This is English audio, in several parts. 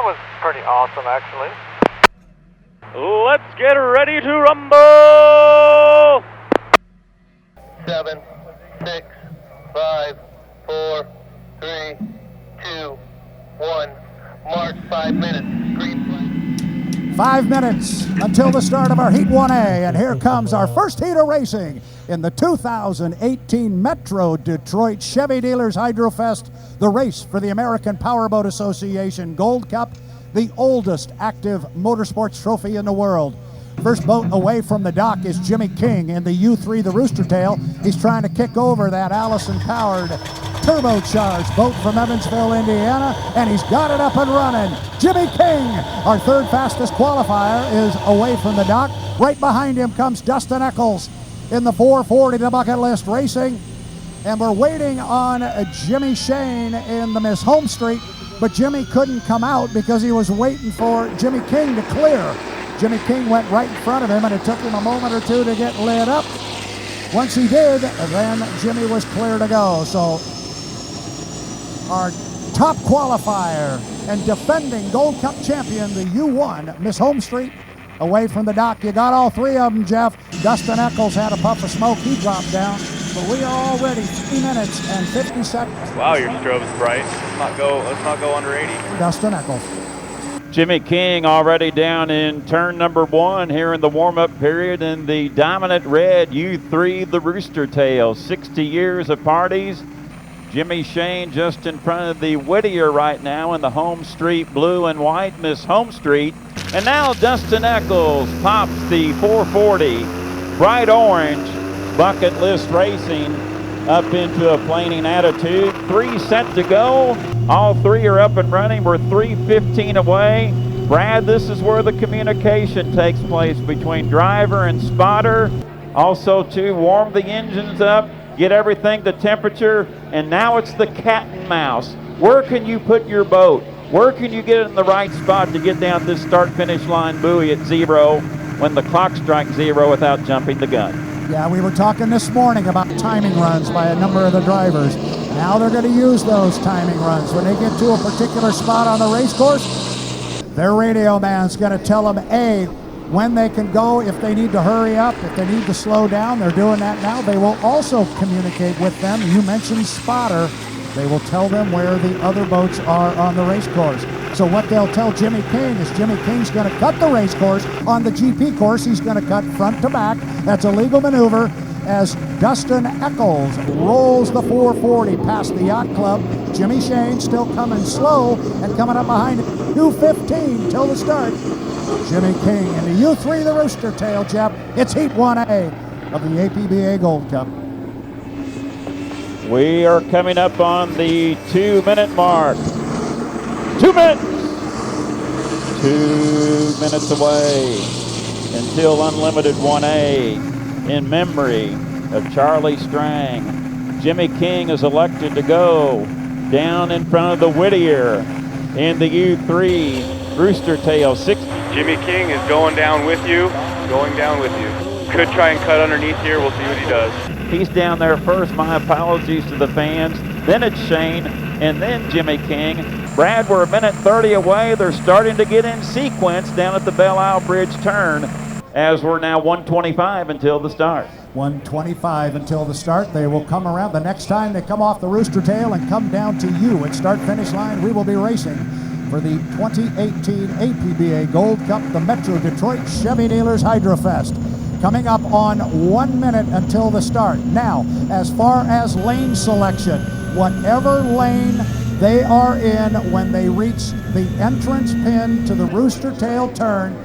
was pretty awesome, actually. Let's get ready to rumble! 7, 6, 5, 4, 3, 2, 1. March 5 minutes. Green flag. 5 minutes until the start of our Heat 1A, and here comes our first heat of racing in the 2018 Metro Detroit Chevy Dealers Hydrofest, the race for the American Powerboat Association Gold Cup, the oldest active motorsports trophy in the world. First boat away from the dock is Jimmy King in the U3, the Rooster Tail. He's trying to kick over that Allison-powered turbocharged boat from Evansville, Indiana, and he's got it up and running. Jimmy King, our third fastest qualifier, is away from the dock. Right behind him comes Dustin Eccles in the 440, the bucket list racing. And we're waiting on Jimmy Shane in the Miss Home Street, but Jimmy couldn't come out because he was waiting for Jimmy King to clear. Jimmy King went right in front of him, and it took him a moment or two to get lit up. Once he did, then Jimmy was clear to go. So our top qualifier and defending Gold Cup champion, the U1, Miss Home Street, away from the dock. You got all three of them, Jeff. Dustin Eccles had a puff of smoke. He dropped down. But we are already 3 minutes and 50 seconds. Wow, your strobe's bright. Let's not go under 80. Dustin Eccles. Jimmy King already down in turn number 1 here in the warm-up period in the dominant red U3, the Rooster Tail. 60 years of parties. Jimmy Shane just in front of the Whittier right now in the Home Street blue and white Miss Home Street. And now Dustin Eccles pops the 440 bright orange bucket list racing up into a planing attitude. 3 set to go. All 3 are up and running. We're 3:15 away. Brad, this is where the communication takes place between driver and spotter. Also to warm the engines up, get everything to temperature, and now it's the cat and mouse. Where can you put your boat? Where can you get it in the right spot to get down this start-finish line buoy at 0 when the clock strikes 0 without jumping the gun? Yeah, we were talking this morning about timing runs by a number of the drivers. Now they're going to use those timing runs. When they get to a particular spot on the race course, their radio man's going to tell them, A, when they can go, if they need to hurry up, if they need to slow down. They're doing that now. They will also communicate with them. You mentioned spotter. They will tell them where the other boats are on the race course. So what they'll tell Jimmy King is Jimmy King's going to cut the race course. On the GP course, he's going to cut front to back. That's a legal maneuver as Dustin Eccles rolls the 440 past the Yacht Club. Jimmy Shane still coming slow and coming up behind him. 2:15 till the start. Jimmy King in the U3, the Rooster Tail, Jeff. It's Heat 1A of the APBA Gold Cup. We are coming up on the 2-minute mark. 2 minutes! 2 minutes away until Unlimited 1A in memory of Charlie Strang. Jimmy King is elected to go down in front of the Whittier in the U3 Rooster Tail. Jimmy King is going down with you. Could try and cut underneath here. We'll see what he does. He's down there first. My apologies to the fans. Then it's Shane, and then Jimmy King. Brad, we're 1:30 away. They're starting to get in sequence down at the Belle Isle Bridge turn as we're now 1:25 until the start. 1:25 until the start. They will come around. The next time they come off the Rooster Tail and come down to you at start-finish line, we will be racing for the 2018 APBA Gold Cup, the Metro Detroit Chevy Dealers Hydrofest. Coming up on 1 minute until the start. Now, as far as lane selection, whatever lane they are in when they reach the entrance pin to the Rooster Tail turn,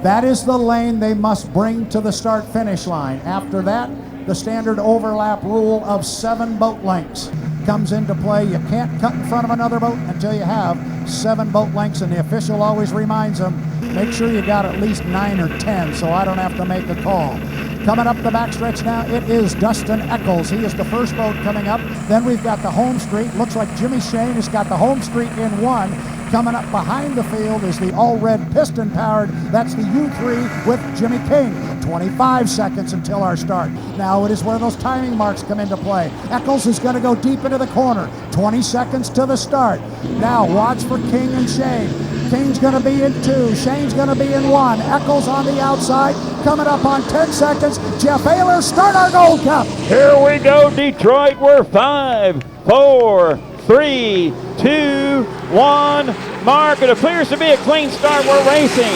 that is the lane they must bring to the start-finish line. After that, the standard overlap rule of 7 boat lengths comes into play. You can't cut in front of another boat until you have 7 boat lengths, and the official always reminds them, make sure you got at least 9 or 10 so I don't have to make a call. Coming up the backstretch now, it is Dustin Eccles. He is the first boat coming up. Then we've got the Home Street. Looks like Jimmy Shane has got the Home Street in 1. Coming up behind the field is the all-red piston-powered. That's the U3 with Jimmy King. 25 seconds until our start. Now it is where those timing marks come into play. Eccles is going to go deep into the corner. 20 seconds to the start. Now watch for King and Shane. King's going to be in 2. Shane's going to be in 1. Eccles on the outside. Coming up on 10 seconds. Jeff Ayler, start our Gold Cup. Here we go, Detroit. We're 5, 4, 3, 2, 1. Mark, it appears to be a clean start. We're racing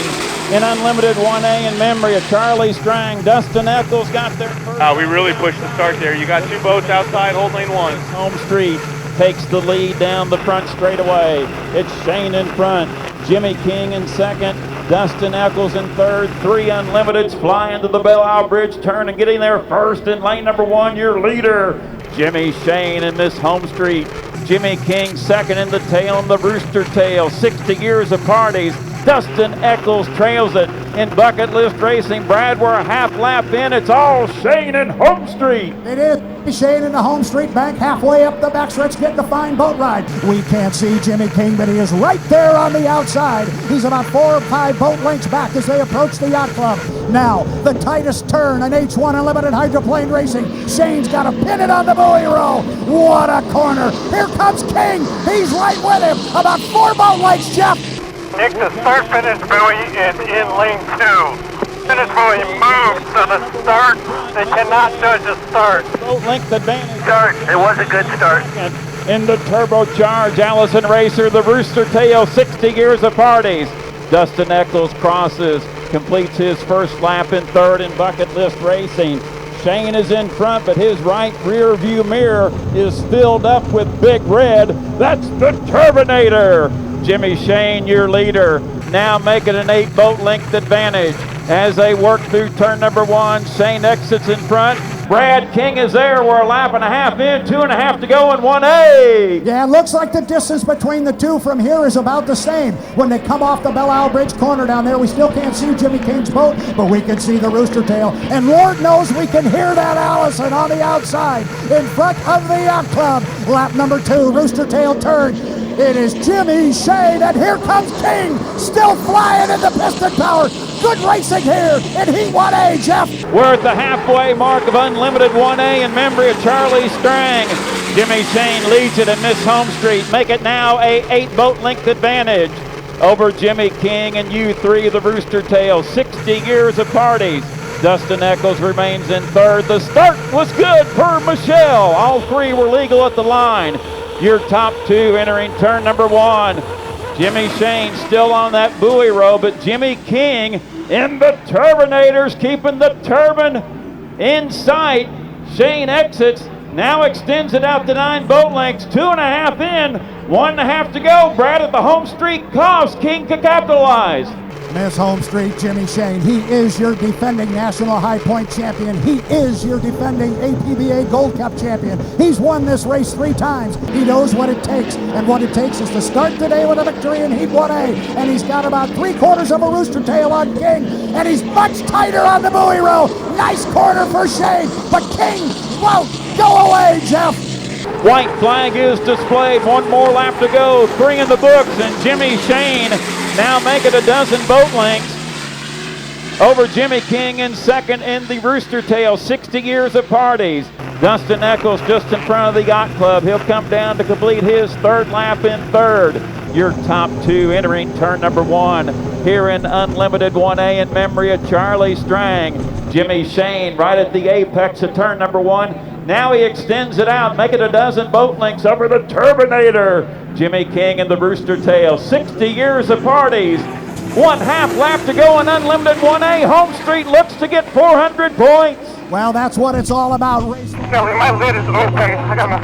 in Unlimited 1A in memory of Charlie Strang. Dustin Eccles got there first. We really pushed the start there. You got 2 boats outside, hold lane 1. Home Street takes the lead down the front straightaway. It's Shane in front, Jimmy King in second, Dustin Eccles in third. 3 Unlimiteds fly into the Belle Isle Bridge turn and getting there first in lane number 1, your leader, Jimmy Shane in this Home Street. Jimmy King second in the tail on the Rooster Tail. 60 years of parties. Dustin Eccles trails it in Bucket List Racing. Brad, we're a half lap in. It's all Shane in Home Street. It is Shane in the Home Street bank, halfway up the backstretch, getting a fine boat ride. We can't see Jimmy King, but he is right there on the outside. He's about 4 or 5 boat lengths back as they approach the yacht club. Now, the tightest turn in H1 Unlimited Hydroplane Racing. Shane's got to pin it on the buoy row. What a corner. Here comes King. He's right with him. About 4 boat lengths, Jeff. Nick, the start-finish buoy is in lane 2. Finish buoy moves, so the start, they cannot judge the start. Boat length advantage. Start. It was a good start. In the turbocharged Allison Racer, the Rooster Tail, 60 years of parties. Dustin Eccles crosses, completes his first lap in third in Bucket List Racing. Shane is in front, but his right rear view mirror is filled up with Big Red. That's the Turbinator. Jimmy Shane, your leader, now making an 8 boat length advantage. As they work through turn number 1, Shane exits in front. Brad King is there. We're a lap and a half in, 2.5 to go in 1A. Yeah, it looks like the distance between the two from here is about the same. When they come off the Belle Isle Bridge corner down there, we still can't see Jimmy King's boat, but we can see the Rooster Tail. And Lord knows we can hear that Allison on the outside in front of the yacht club. Lap number 2, Rooster Tail turn. It is Jimmy Shane, and here comes King, still flying in the piston power. Good racing here in Heat 1A, Jeff. We're at the halfway mark of Unlimited 1A in memory of Charlie Strang. Jimmy Shane leads it in Miss Home Street. Make it now a 8 boat length advantage over Jimmy King and U3, the Rooster Tail. 60 years of parties. Dustin Eccles remains in third. The start was good per Michelle. All 3 were legal at the line. Your top 2 entering turn number 1. Jimmy Shane still on that buoy row, but Jimmy King in the Turbinators, keeping the turbine in sight. Shane exits, now extends it out to 9 boat lengths, 2.5 in, 1.5 to go. Brad at the Home Street cost. King can capitalize. Miss Home Street, Jimmy Shane. He is your defending National High Point champion. He is your defending APBA Gold Cup champion. He's won this race 3 times. He knows what it takes, and what it takes is to start today with a victory in Heat 1A. And he's got about 3/4 of a Rooster Tail on King, and he's much tighter on the buoy row. Nice corner for Shane, but King won't go away, Jeff. White flag is displayed. 1 more lap to go. 3 in the books, and Jimmy Shane now making a 12 boat lengths over Jimmy King in second in the Rooster Tail. 60 years of parties. Dustin Eccles just in front of the yacht club. He'll come down to complete his 3rd lap in third. Your top 2 entering turn number 1 here in Unlimited 1A in memory of Charlie Strang. Jimmy Shane right at the apex of turn number 1. Now he extends it out, make it a 12 boat lengths over the Turbinator. Jimmy King and the Rooster Tail, 60 years of parties. 1/2 lap to go in Unlimited 1A. Home Street looks to get 400 points. Well, that's what it's all about. Racing Nelly, my lid is open. I got my...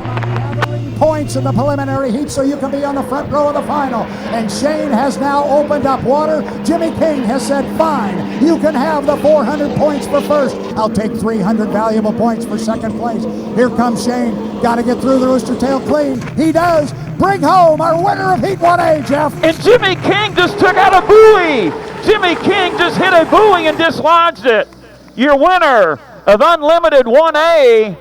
points in the preliminary heat so you can be on the front row of the final. And Shane has now opened up water. Jimmy King has said, fine, you can have the 400 points for first. I'll take 300 valuable points for second place. Here comes Shane. Got to get through the Rooster Tail clean. He does. Bring home our winner of Heat 1A, Jeff. And Jimmy King just took out a buoy. Jimmy King just hit a buoy and dislodged it. Your winner of Unlimited 1A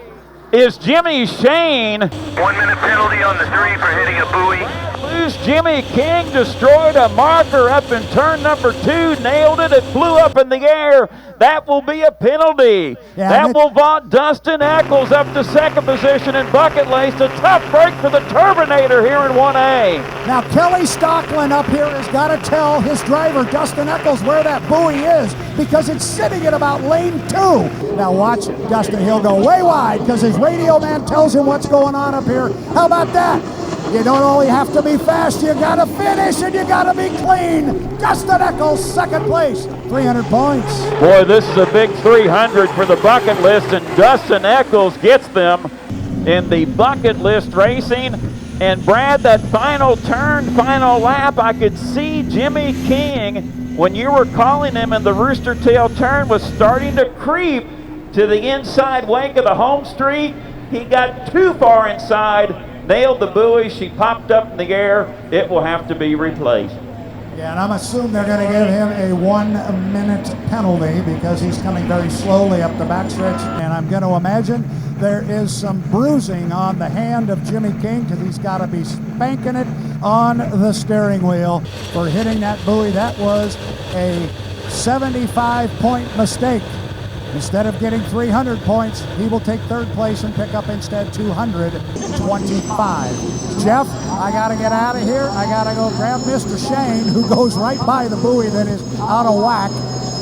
is Jimmy Shane. 1 minute penalty on the 3 for hitting a buoy. Loose Jimmy King destroyed a marker up in turn number 2, nailed it, it flew up in the air. That will be a penalty. Yeah, that will vault Dustin Eccles up to second position in bucket laced. A tough break for the Turbinator here in 1A. Now Kelly Stockland up here has got to tell his driver, Dustin Eccles, where that buoy is, because it's sitting at about lane 2. Now watch Dustin, he'll go way wide because his radio man tells him what's going on up here. How about that? You don't only have to be fast, you gotta finish and you gotta be clean. Dustin Eccles, second place, 300 points. Boy, this is a big 300 for the bucket list, and Dustin Eccles gets them in the bucket list racing. And Brad, that final turn, final lap, I could see Jimmy King, when you were calling him in the Rooster Tail turn, was starting to creep to the inside wake of the home street. He got too far inside, nailed the buoy, she popped up in the air. It will have to be replaced. Yeah, and I'm assuming they're going to give him a 1 minute penalty because he's coming very slowly up the backstretch. And I'm going to imagine there is some bruising on the hand of Jimmy King because he's got to be spanking it on the steering wheel for hitting that buoy. That was a 75-point mistake. Instead of getting 300 points, he will take third place and pick up instead 225. Jeff, I got to get out of here. I got to go grab Mr. Shane, who goes right by the buoy that is out of whack.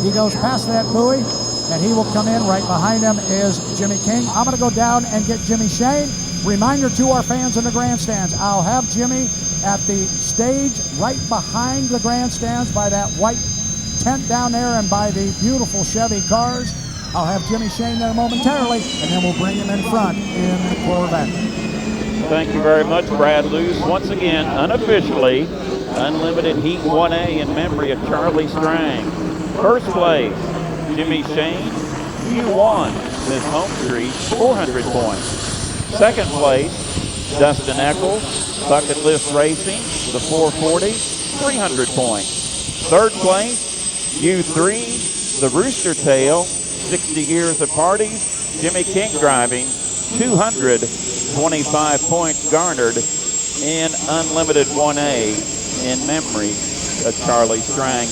He goes past that buoy, and he will come in. Right behind him is Jimmy King. I'm going to go down and get Jimmy Shane. Reminder to our fans in the grandstands, I'll have Jimmy at the stage right behind the grandstands by that white tent down there and by the beautiful Chevy cars. I'll have Jimmy Shane there momentarily, and then we'll bring him in front in the Corvette. Thank you very much, Brad Luce. Once again, unofficially, Unlimited Heat 1A in memory of Charlie Strang. First place, Jimmy Shane. You won this home street, 400 points. Second place, Dustin Eccles, Bucket List Racing, the 440, 300 points. Third place, U3, the Rooster Tail, 60 years of parties, Jimmy King driving, 225 points garnered in Unlimited 1A in memory of Charlie Strang.